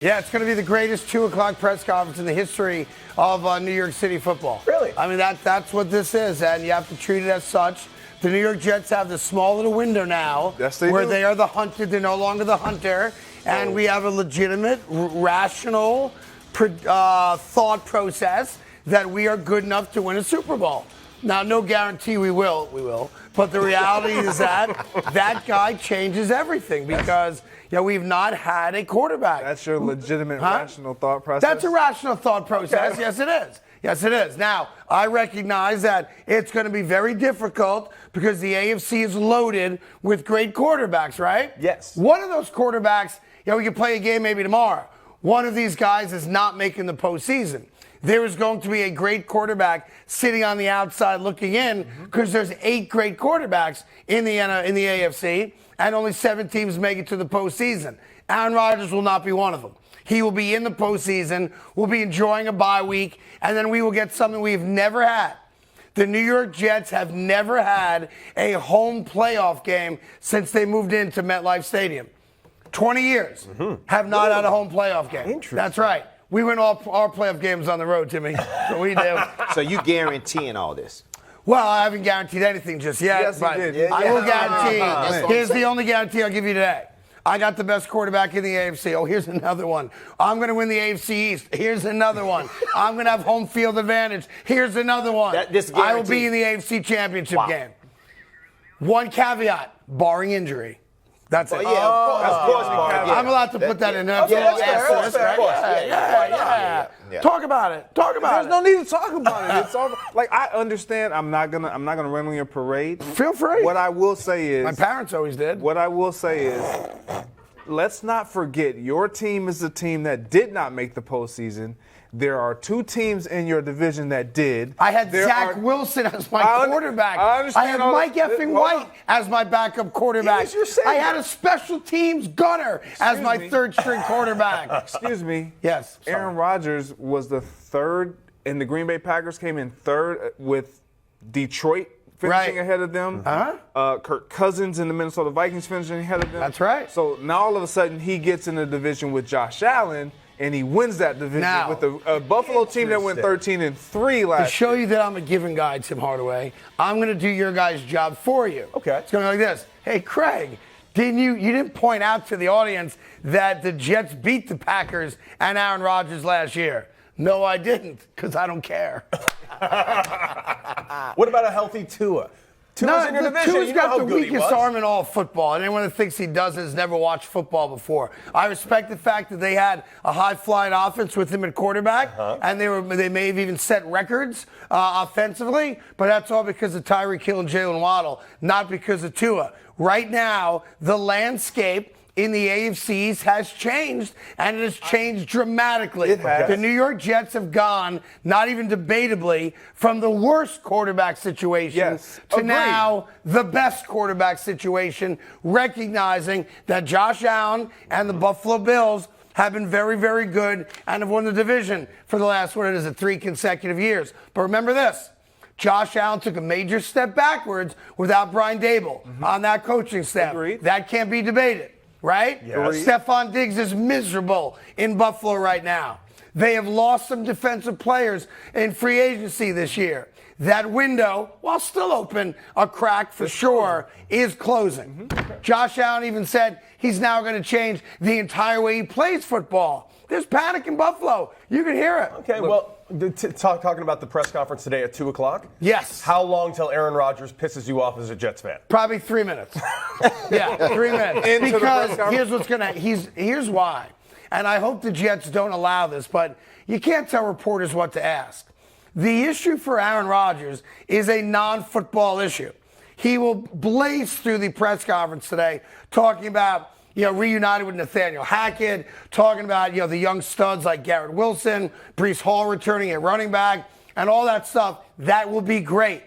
Yeah, it's going to be the greatest 2 o'clock press conference in the history of New York City football. Really? I mean, that's what this is, and you have to treat it as such. The New York Jets have this small little window now where they are the hunted. They're no longer the hunter, and we have a legitimate, rational thought process that we are good enough to win a Super Bowl. Now, no guarantee we will. But the reality is that guy changes everything because we've not had a quarterback. That's your legitimate rational thought process? That's a rational thought process. Okay. Yes, it is. Yes, it is. Now, I recognize that it's going to be very difficult because the AFC is loaded with great quarterbacks, right? Yes. One of those quarterbacks, we can play a game maybe tomorrow. One of these guys is not making the postseason. There is going to be a great quarterback sitting on the outside looking in because there's 8 great quarterbacks in the AFC and only 7 teams make it to the postseason. Aaron Rodgers will not be one of them. He will be in the postseason, we'll be enjoying a bye week, and then we will get something we've never had. The New York Jets have never had a home playoff game since they moved into MetLife Stadium. 20 years have not had a home playoff game. Interesting. That's right. We win all our playoff games on the road, Timmy. So we do. So you guaranteeing all this? Well, I haven't guaranteed anything just yet. Yes, but you did. I will guarantee. Here's the only guarantee I'll give you today. I got the best quarterback in the AFC. Oh, here's another one. I'm going to win the AFC East. Here's another one. I'm going to have home field advantage. Here's another one. I will be in the AFC Championship game. One caveat, barring injury. That's it. Yeah, of course. I'm allowed to put that in there. That's fair. Yeah. Talk about it. There's no need to talk about it. It's all like I understand. I'm not gonna run on your parade. Feel free. What I will say is my parents always did. What I will say is, let's not forget your team is a team that did not make the postseason. There are 2 teams in your division that did. I had Zach Wilson as my quarterback. I had Mike effing White as my backup quarterback. I had a special teams gunner as my third-string quarterback. Excuse me. Yes. Sorry. Aaron Rodgers was the 3rd, and the Green Bay Packers came in 3rd with Detroit finishing ahead of them. Kirk Cousins and the Minnesota Vikings finishing ahead of them. That's right. So now all of a sudden he gets in a division with Josh Allen. And he wins that division with a Buffalo team that went 13-3 last year. To show you that I'm a giving guy, Tim Hardaway, I'm going to do your guy's job for you. Okay. It's going to be like this. Hey, Craig, you didn't point out to the audience that the Jets beat the Packers and Aaron Rodgers last year. No, I didn't, because I don't care. What about a healthy Tua? Tua's in your division. Tua's got the weakest arm in all football, and anyone that thinks he doesn't has never watched football before. I respect the fact that they had a high-flying offense with him at quarterback, and they may have even set records offensively, but that's all because of Tyreek Hill and Jalen Waddle, not because of Tua. Right now, the landscape in the AFC East has changed, and it has changed dramatically. The New York Jets have gone, not even debatably, from the worst quarterback situation to now the best quarterback situation, recognizing that Josh Allen and the Buffalo Bills have been very, very good and have won the division for the last, 3 consecutive years. But remember this. Josh Allen took a major step backwards without Brian Dable on that coaching staff. Agreed. That can't be debated. Right? Yes. Stephon Diggs is miserable in Buffalo right now. They have lost some defensive players in free agency this year. That window, while still open, a crack for sure, is closing. Josh Allen even said he's now going to change the entire way he plays football. There's panic in Buffalo. You can hear it. Okay, well, talking about the press conference today at 2 o'clock. Yes. How long till Aaron Rodgers pisses you off as a Jets fan? Probably 3 minutes. 3 minutes. Because here's what's here's why. And I hope the Jets don't allow this, but you can't tell reporters what to ask. The issue for Aaron Rodgers is a non-football issue. He will blaze through the press conference today talking about reunited with Nathaniel Hackett, talking about, the young studs like Garrett Wilson, Breece Hall returning at running back, and all that stuff. That will be great.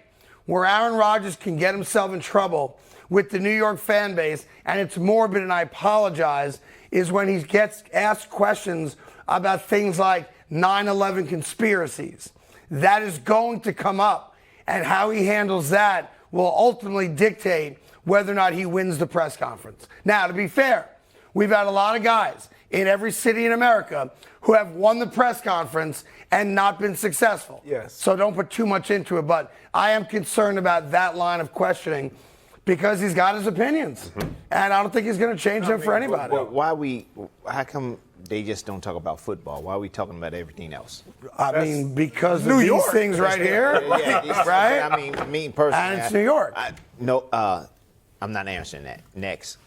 Where Aaron Rodgers can get himself in trouble with the New York fan base, and it's morbid, and I apologize, is when he gets asked questions about things like 9/11 conspiracies. That is going to come up, and how he handles that will ultimately dictate whether or not he wins the press conference. Now, to be fair, we've had a lot of guys in every city in America who have won the press conference and not been successful. Yes. So don't put too much into it. But I am concerned about that line of questioning because he's got his opinions. And I don't think he's going to change them for anybody. But how come they just don't talk about football? Why are we talking about everything else? I mean, because of these things right here, right? I mean, personally. And it's New York. I'm not answering that. Next.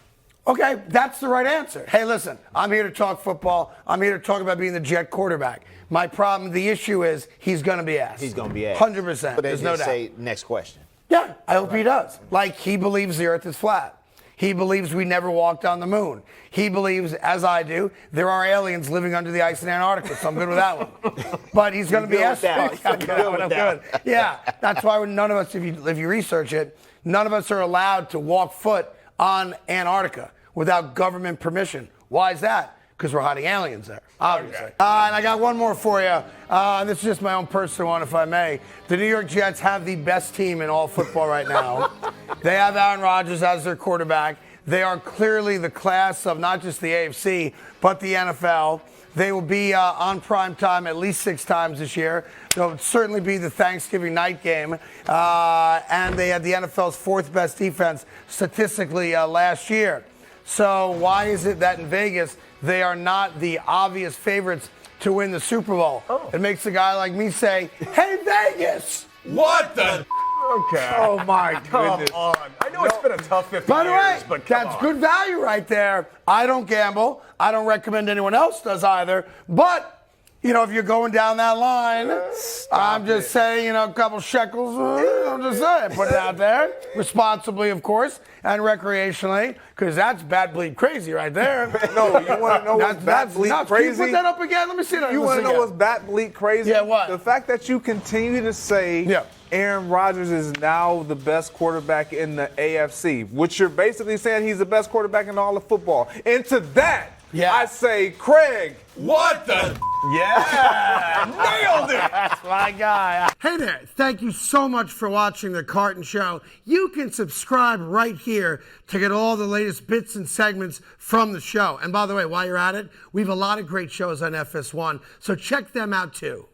Okay, that's the right answer. Hey, listen, I'm here to talk football. I'm here to talk about being the Jet quarterback. My problem, the issue is he's going to be asked. He's going to be asked. 100%. But they There's no just doubt. say next question. Yeah, I hope he does. Like, he believes the earth is flat. He believes we never walked on the moon. He believes, as I do, there are aliens living under the ice in Antarctica, so I'm good with that one. But he's going to be asked. I'm good. Yeah, that's why none of us, if you research it, none of us are allowed to walk foot on Antarctica without government permission. Why is that? Because we're hiding aliens there, obviously. And I got one more for you. This is just my own personal one, if I may. The New York Jets have the best team in all football right now. They have Aaron Rodgers as their quarterback. They are clearly the class of not just the AFC, but the NFL. They will be on prime time at least 6 times this year. They'll certainly be the Thanksgiving night game. And they had the NFL's 4th best defense statistically last year. So why is it that in Vegas they are not the obvious favorites to win the Super Bowl? It makes a guy like me say, hey, Vegas! What the? Okay. Oh my goodness. Come on. I know it's been a tough 50 By the way, years, but come that's on. good value right there. I don't gamble. I don't recommend anyone else does either. But, you know, if you're going down that line, I'm just saying, a couple shekels. I'm just saying, put it out there. Responsibly, of course, and recreationally, because that's bat bleed crazy right there. No, you want to know what's bat bleed nuts. crazy? Can you put that up again? Let me see that. You want to know what's bat bleed crazy? Yeah, what? The fact that you continue to say Aaron Rodgers is now the best quarterback in the AFC, which you're basically saying he's the best quarterback in all of football. And to that, I say, Craig, what the? Yeah! Nailed it! That's my guy. Hey there. Thank you so much for watching The Carton Show. You can subscribe right here to get all the latest bits and segments from the show. And by the way, while you're at it, we have a lot of great shows on FS1, so check them out too.